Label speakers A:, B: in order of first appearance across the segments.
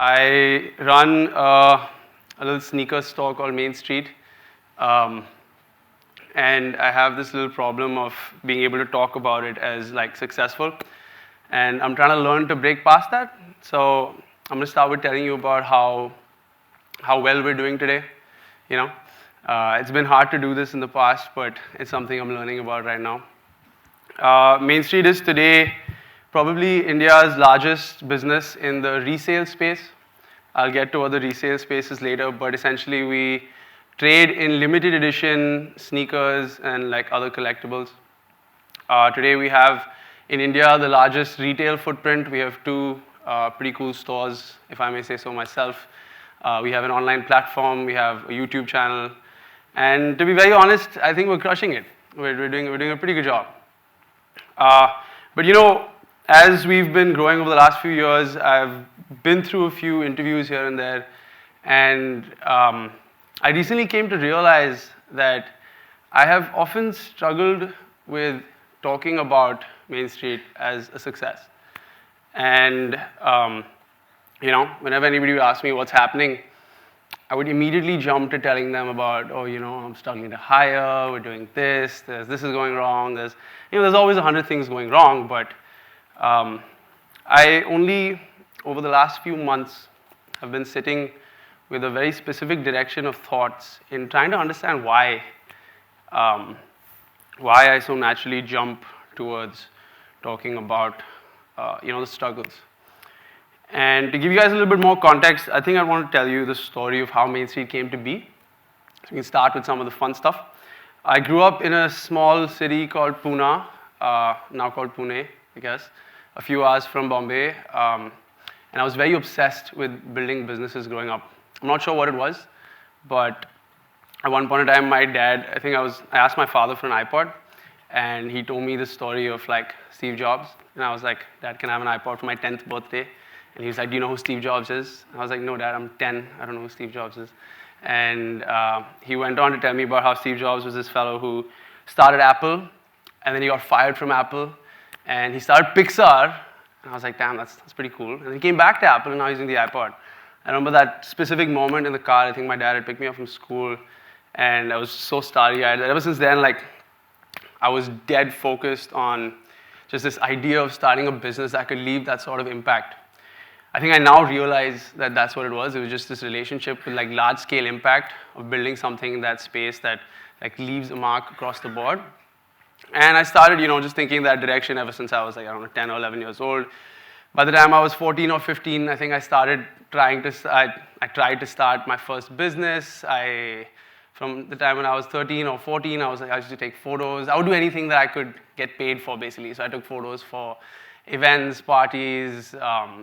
A: I run a little sneaker store called Main Street. Um, and I have this little problem of being able to talk about it as like successful. And I'm trying to learn to break past that. So I'm going to start with telling you about how well we're doing today. You know, it's been hard to do this in the past, but it's something I'm learning about right now. Main Street is today probably India's largest business in the resale space. I'll get to other resale spaces later, but essentially we trade in limited edition sneakers and like other collectibles. Today we have in India the largest retail footprint. We have two pretty cool stores, if I may say so myself. We have an online platform, we have a YouTube channel, and to be very honest, I think we're crushing it. We're doing a pretty good job. But you know, as we've been growing over the last few years, I've been through a few interviews here and there, and I recently came to realize that I have often struggled with talking about Main Street as a success. And you know, whenever anybody would ask me what's happening, I would immediately jump to telling them about, oh, you know, I'm struggling to hire, we're doing this is going wrong, there's always 100 things going wrong, but I only, over the last few months, have been sitting with a very specific direction of thoughts in trying to understand why I so naturally jump towards talking about, the struggles. And to give you guys a little bit more context, I think I want to tell you the story of how Main Street came to be. So we can start with some of the fun stuff. I grew up in a small city called Pune, now called Pune, I guess, a few hours from Bombay. And I was very obsessed with building businesses growing up. I'm not sure what it was, but at one point in time, my dad, I asked my father for an iPod, and he told me the story of like Steve Jobs. And I was like, Dad, can I have an iPod for my 10th birthday? And he was like, do you know who Steve Jobs is? And I was like, no, Dad, I'm 10. I don't know who Steve Jobs is. And he went on to tell me about how Steve Jobs was this fellow who started Apple, and then he got fired from Apple, and he started Pixar. And I was like, damn, that's pretty cool. And he came back to Apple, and now he's using the iPod. I remember that specific moment in the car. I think my dad had picked me up from school, and I was so starry-eyed. Ever since then, like, I was dead focused on just this idea of starting a business that could leave that sort of impact. I think I now realize that that's what it was. It was just this relationship with like large-scale impact of building something in that space that like leaves a mark across the board. And I started, just thinking in that direction ever since I was like, I don't know, 10 or 11 years old. By the time I was 14 or 15, I think I started I tried to start my first business. From the time when I was 13 or 14, I used to take photos. I would do anything that I could get paid for, basically. So I took photos for events, parties,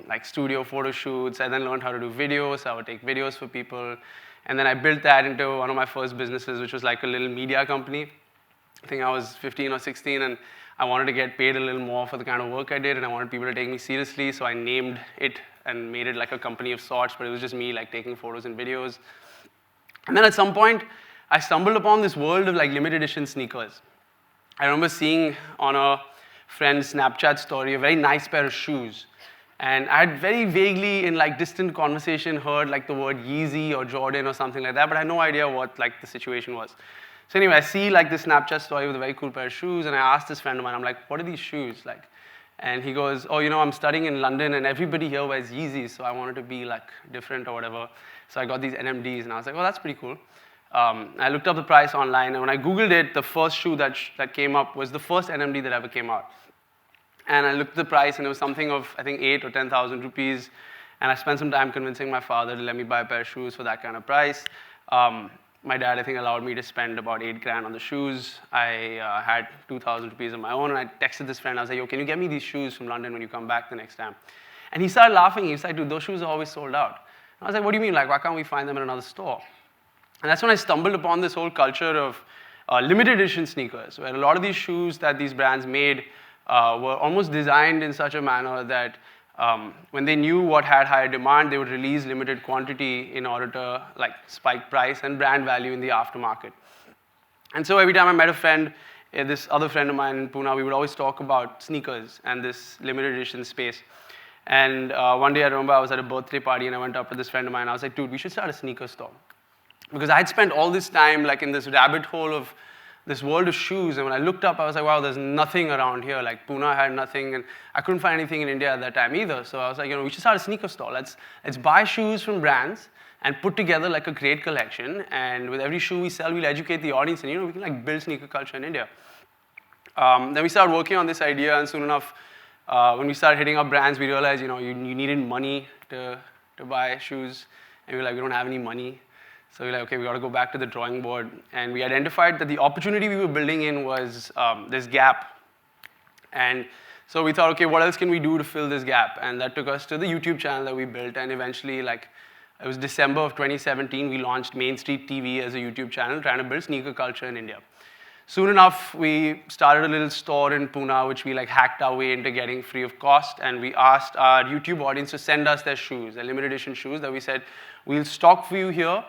A: like studio photo shoots. I then learned how to do videos. I would take videos for people. And then I built that into one of my first businesses, which was like a little media company. I think I was 15 or 16, and I wanted to get paid a little more for the kind of work I did, and I wanted people to take me seriously, so I named it and made it like a company of sorts, but it was just me like taking photos and videos. And then at some point, I stumbled upon this world of like limited edition sneakers. I remember seeing on a friend's Snapchat story a very nice pair of shoes, and I had very vaguely in like distant conversation heard like the word Yeezy or Jordan or something like that, but I had no idea what like the situation was. So anyway, I see like this Snapchat story with a very cool pair of shoes, and I asked this friend of mine, I'm like, what are these shoes like? And he goes, oh, I'm studying in London, and everybody here wears Yeezys, so I wanted to be like different or whatever. So I got these NMDs, and I was like, oh, that's pretty cool. I looked up the price online, and when I Googled it, the first shoe that came up was the first NMD that ever came out. And I looked at the price, and it was something of, I think, 8 or 10,000 rupees, and I spent some time convincing my father to let me buy a pair of shoes for that kind of price. My dad, I think, allowed me to spend about 8 grand on the shoes. I had 2,000 rupees of my own, and I texted this friend. I was like, yo, can you get me these shoes from London when you come back the next time? And he started laughing. He was like, dude, those shoes are always sold out. And I was like, what do you mean? Like, why can't we find them in another store? And that's when I stumbled upon this whole culture of limited edition sneakers, where a lot of these shoes that these brands made were almost designed in such a manner that when they knew what had higher demand, they would release limited quantity in order to like spike price and brand value in the aftermarket. And so every time I met a friend, this other friend of mine in Pune, we would always talk about sneakers and this limited edition space. And one day I remember I was at a birthday party and I went up to this friend of mine and I was like, dude, we should start a sneaker store. Because I had spent all this time like in this rabbit hole of this world of shoes, and when I looked up, I was like, wow, there's nothing around here. Like Pune had nothing, and I couldn't find anything in India at that time either. So I was like, we should start a sneaker store. Let's buy shoes from brands and put together like a great collection. And with every shoe we sell, we'll educate the audience, and we can like build sneaker culture in India. Then we started working on this idea, and soon enough, when we started hitting up brands, we realized, you needed money to buy shoes, and we were like, we don't have any money. So we're like, okay, we got to go back to the drawing board. And we identified that the opportunity we were building in was this gap. And so we thought, okay, what else can we do to fill this gap? And that took us to the YouTube channel that we built. And eventually, it was December of 2017, we launched Main Street TV as a YouTube channel, trying to build sneaker culture in India. Soon enough, we started a little store in Pune, which we hacked our way into getting free of cost. And we asked our YouTube audience to send us their shoes, their limited edition shoes that we said, we'll stock for you here,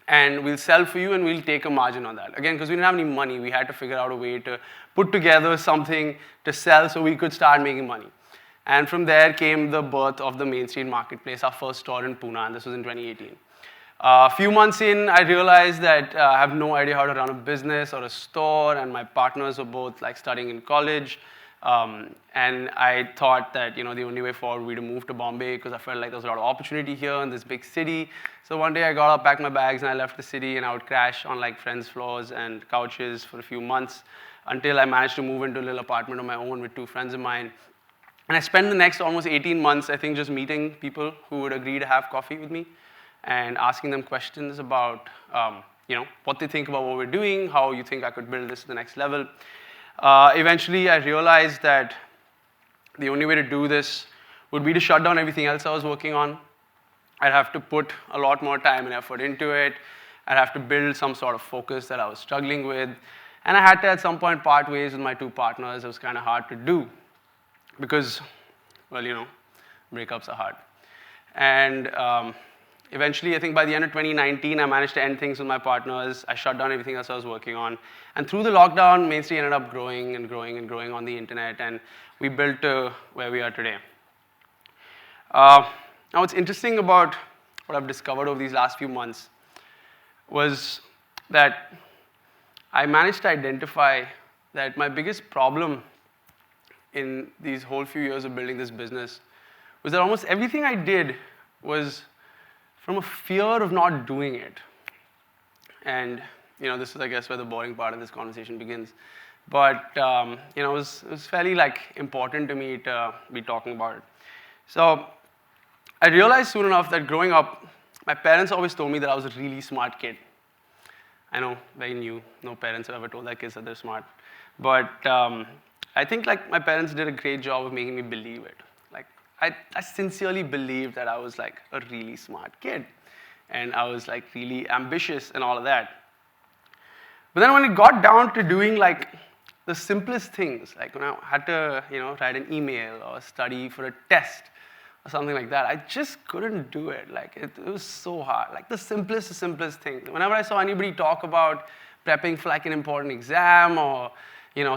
A: and we'll sell for you, and we'll take a margin on that. Again, because we didn't have any money, we had to figure out a way to put together something to sell so we could start making money. And from there came the birth of the Main Street Marketplace, our first store in Pune, and this was in 2018. A few months in, I realized that I have no idea how to run a business or a store, and my partners were both studying in college. And I thought that the only way forward would be to move to Bombay, because I felt like there was a lot of opportunity here in this big city. So one day I got up, packed my bags, and I left the city, and I would crash on friends' floors and couches for a few months until I managed to move into a little apartment of my own with two friends of mine. And I spent the next almost 18 months, I think, just meeting people who would agree to have coffee with me and asking them questions about what they think about what we're doing, how you think I could build this to the next level. Eventually, I realized that the only way to do this would be to shut down everything else I was working on. I'd have to put a lot more time and effort into it. I'd have to build some sort of focus that I was struggling with. And I had to, at some point, part ways with my two partners. It was kind of hard to do because, breakups are hard. And eventually, I think by the end of 2019, I managed to end things with my partners. I shut down everything else I was working on. And through the lockdown, Main Street ended up growing and growing and growing on the internet, and we built to where we are today. Now, what's interesting about what I've discovered over these last few months was that I managed to identify that my biggest problem in these whole few years of building this business was that almost everything I did was from a fear of not doing it. And this is, I guess, where the boring part of this conversation begins. But it was fairly important to me to be talking about it. So I realized soon enough that growing up, my parents always told me that I was a really smart kid. I know, very new. No parents have ever told their kids that they're smart. But I think my parents did a great job of making me believe it. I sincerely believed that I was a really smart kid, and I was really ambitious and all of that. But then when it got down to doing the simplest things, when I had to write an email or study for a test or something like that, I just couldn't do it. It was so hard. The simplest thing. Whenever I saw anybody talk about prepping for an important exam or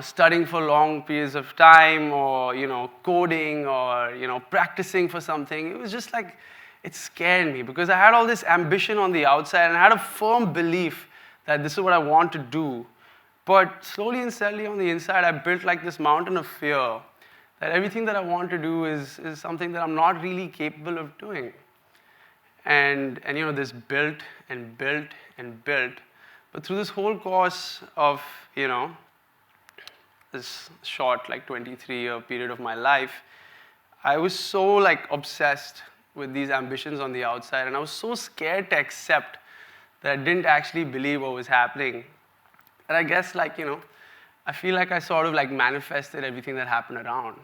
A: studying for long periods of time or, coding or, practicing for something, it was just it scared me because I had all this ambition on the outside and I had a firm belief that this is what I want to do. But slowly and steadily on the inside, I built this mountain of fear that everything that I want to do is something that I'm not really capable of doing. And this built and built and built. But through this whole course of, this short 23-year period of my life, I was so obsessed with these ambitions on the outside, and I was so scared to accept that I didn't actually believe what was happening. And I guess I feel like I sort of manifested everything that happened around.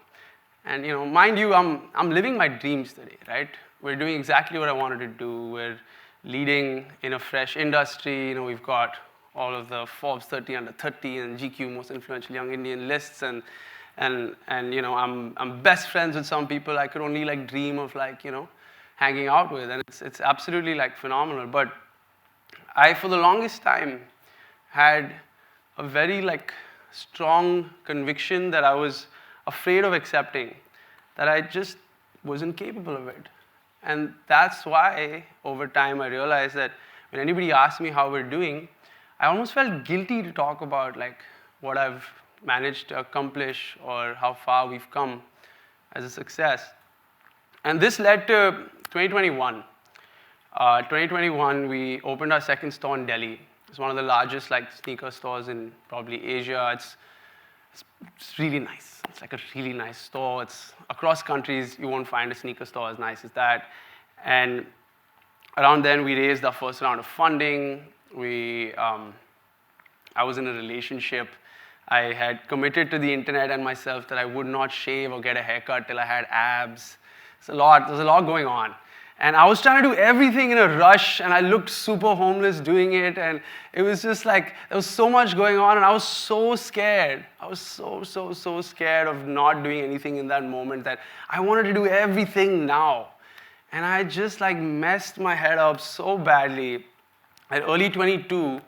A: And mind you, I'm living my dreams today, right? We're doing exactly what I wanted to do. We're leading in a fresh industry. We've got all of the Forbes 30 under 30 and GQ most influential young Indian lists, and I'm best friends with some people I could only dream of hanging out with, and it's absolutely phenomenal. But I, for the longest time, had a very strong conviction that I was afraid of accepting, that I just wasn't capable of it. And that's why, over time, I realized that when anybody asked me how we're doing, I almost felt guilty to talk about like what I've managed to accomplish or how far we've come as a success. And this led to 2021. 2021, we opened our second store in Delhi. It's one of the largest like sneaker stores in probably Asia. It's really nice. It's like a really nice store. It's across countries, you won't find a sneaker store as nice as that. And around then, we raised our first round of funding. I was in a relationship. I had committed to the internet and myself that I would not shave or get a haircut till I had abs. There's a lot going on. And I was trying to do everything in a rush, and I looked super homeless doing it, and it was just like, there was so much going on, and I was so scared. I was so scared of not doing anything in that moment that I wanted to do everything now. And I just like messed my head up so badly. At early 2022,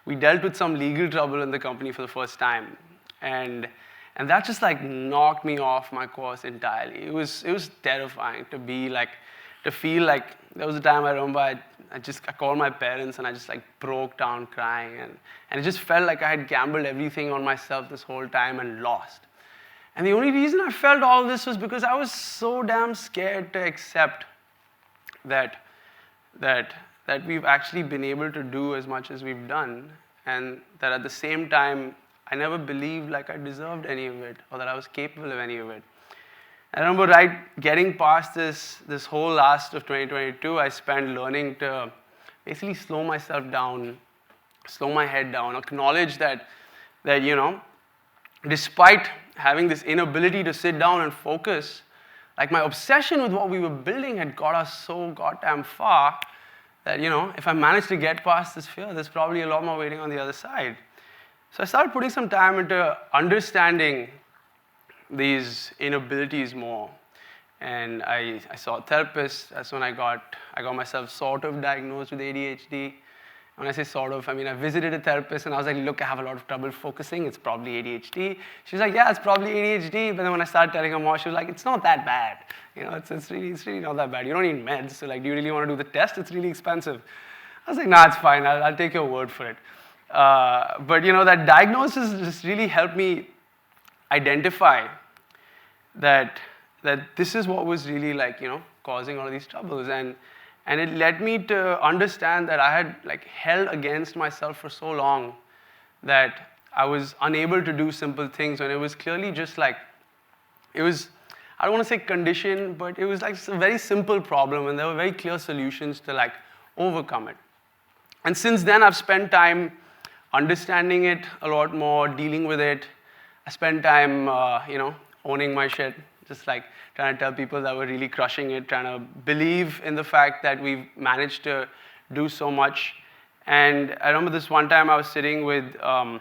A: we dealt with some legal trouble in the company for the first time. And that just like knocked me off my course entirely. It was terrifying to feel like, there was a time I remember I called my parents and I just like broke down crying, and it just felt like I had gambled everything on myself this whole time and lost. And the only reason I felt all this was because I was so damn scared to accept that we've actually been able to do as much as we've done, and that at the same time, I never believed like I deserved any of it or that I was capable of any of it. I remember getting past this whole last of 2022, I spent learning to basically slow myself down, slow my head down, acknowledge that despite having this inability to sit down and focus, like my obsession with what we were building had got us so goddamn far that, if I managed to get past this fear, there's probably a lot more waiting on the other side. So I started putting some time into understanding these inabilities more. And I saw a therapist. That's when I got myself sort of diagnosed with ADHD. When I say sort of, I mean, I visited a therapist and I was like, look, I have a lot of trouble focusing. It's probably ADHD. She was like, yeah, it's probably ADHD. But then when I started telling her more, she was like, it's not that bad. It's really not that bad. You don't need meds. So like, do you really want to do the test? It's really expensive. I was like, nah, it's fine. I'll take your word for it. But that diagnosis just really helped me identify that this is what was really like, causing all of these troubles. And it led me to understand that I had like held against myself for so long that I was unable to do simple things when it was clearly just like, I don't want to say condition, but it was like a very simple problem and there were very clear solutions to like overcome it. And since then I've spent time understanding it a lot more, dealing with it. I spent time, owning my shit, just like trying to tell people that we're really crushing it, trying to believe in the fact that we've managed to do so much. And I remember this one time I was sitting with the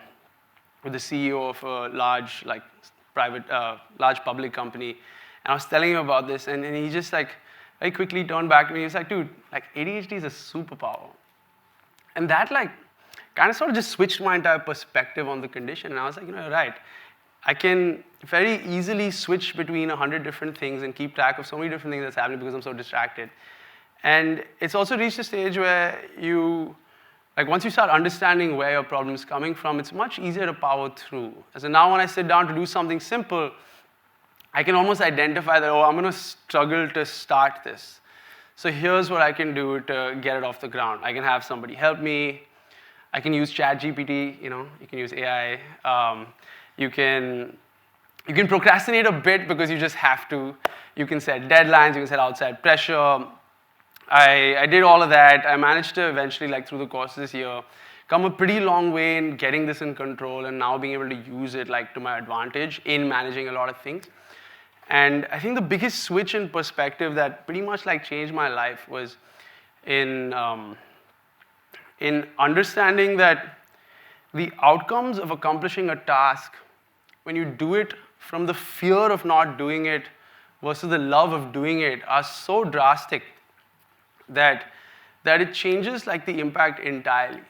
A: CEO of a large, like large public company, and I was telling him about this, and he just like very quickly turned back to me. He was like, dude, like ADHD is a superpower. And that like kind of sort of just switched my entire perspective on the condition. And I was like, you're right. I can very easily switch between 100 different things and keep track of so many different things that's happening because I'm so distracted. And it's also reached a stage where once you start understanding where your problem is coming from, it's much easier to power through. So now when I sit down to do something simple, I can almost identify that, I'm going to struggle to start this. So here's what I can do to get it off the ground. I can have somebody help me. I can use ChatGPT, you can use AI. You can procrastinate a bit because you just have to. You can set deadlines, you can set outside pressure. I did all of that. I managed to eventually, like through the course of this year, come a pretty long way in getting this in control and now being able to use it like to my advantage in managing a lot of things. And I think the biggest switch in perspective that pretty much like changed my life was in understanding that the outcomes of accomplishing a task, when you do it from the fear of not doing it versus the love of doing it, are so drastic that it changes like the impact entirely.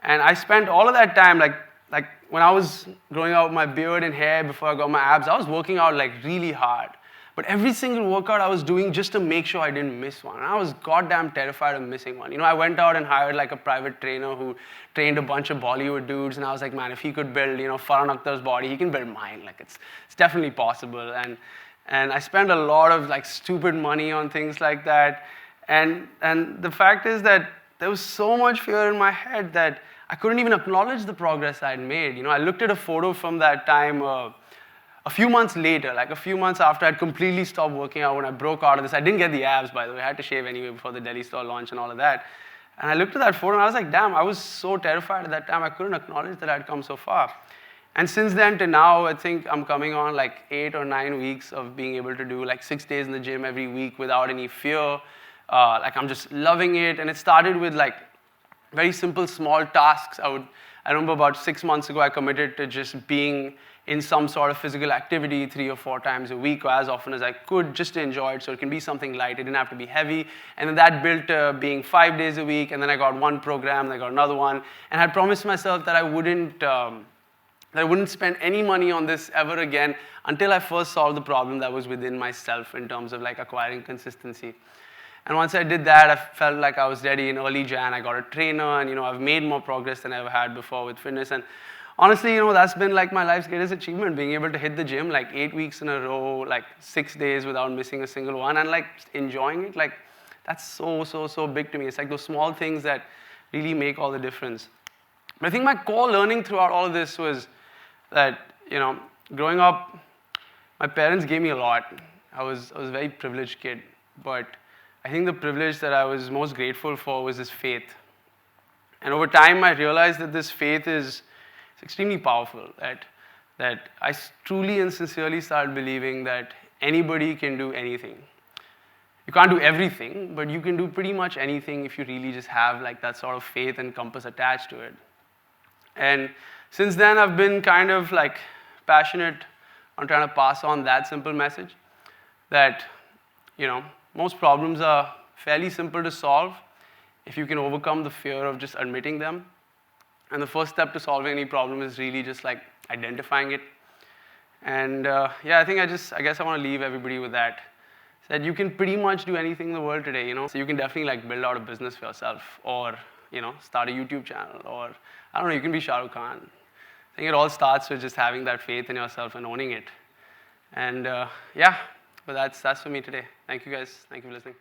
A: And I spent all of that time, like like when I was growing out my beard and hair before I got my abs, I was working out like really hard. But every single workout I was doing just to make sure I didn't miss one. And I was goddamn terrified of missing one. I went out and hired like a private trainer who trained a bunch of Bollywood dudes, and I was like, man, if he could build, Farhan Akhtar's body, he can build mine. Like it's definitely possible. And I spent a lot of like stupid money on things like that. And the fact is that there was so much fear in my head that I couldn't even acknowledge the progress I'd made. I looked at a photo from that time a few months later, like a few months after I'd completely stopped working out when I broke out of this. I didn't get the abs, by the way. I had to shave anyway before the Delhi store launch and all of that. And I looked at that photo and I was like, damn, I was so terrified at that time. I couldn't acknowledge that I'd come so far. And since then to now, I think I'm coming on like 8 or 9 weeks of being able to do like 6 days in the gym every week without any fear. Like I'm just loving it. And it started with like very simple, small tasks. I remember about 6 months ago, I committed to just being in some sort of physical activity 3 or 4 times a week, or as often as I could, just to enjoy it, so it can be something light. It didn't have to be heavy. And then that built to being 5 days a week, and then I got one program, then I got another one. And I promised myself that I wouldn't spend any money on this ever again until I first solved the problem that was within myself in terms of like acquiring consistency. And once I did that, I felt like I was ready in early Jan. I got a trainer, and I've made more progress than I ever had before with fitness. And honestly, that's been like my life's greatest achievement, being able to hit the gym like 8 weeks in a row, like 6 days without missing a single one, and like enjoying it. Like that's so big to me. It's like those small things that really make all the difference. But I think my core learning throughout all of this was that, growing up, my parents gave me a lot. I was a very privileged kid, but I think the privilege that I was most grateful for was this faith. And over time, I realized that this faith is extremely powerful, that I truly and sincerely started believing that anybody can do anything. You can't do everything, but you can do pretty much anything if you really just have like that sort of faith and compass attached to it. And since then, I've been kind of like passionate on trying to pass on that simple message that, most problems are fairly simple to solve if you can overcome the fear of just admitting them. And the first step to solving any problem is really just like identifying it. And I think I guess I want to leave everybody with that. That you can pretty much do anything in the world today, So you can definitely like build out a business for yourself, or, start a YouTube channel, or I don't know, you can be Shah Rukh Khan. I think it all starts with just having that faith in yourself and owning it. And but that's for me today. Thank you guys. Thank you for listening.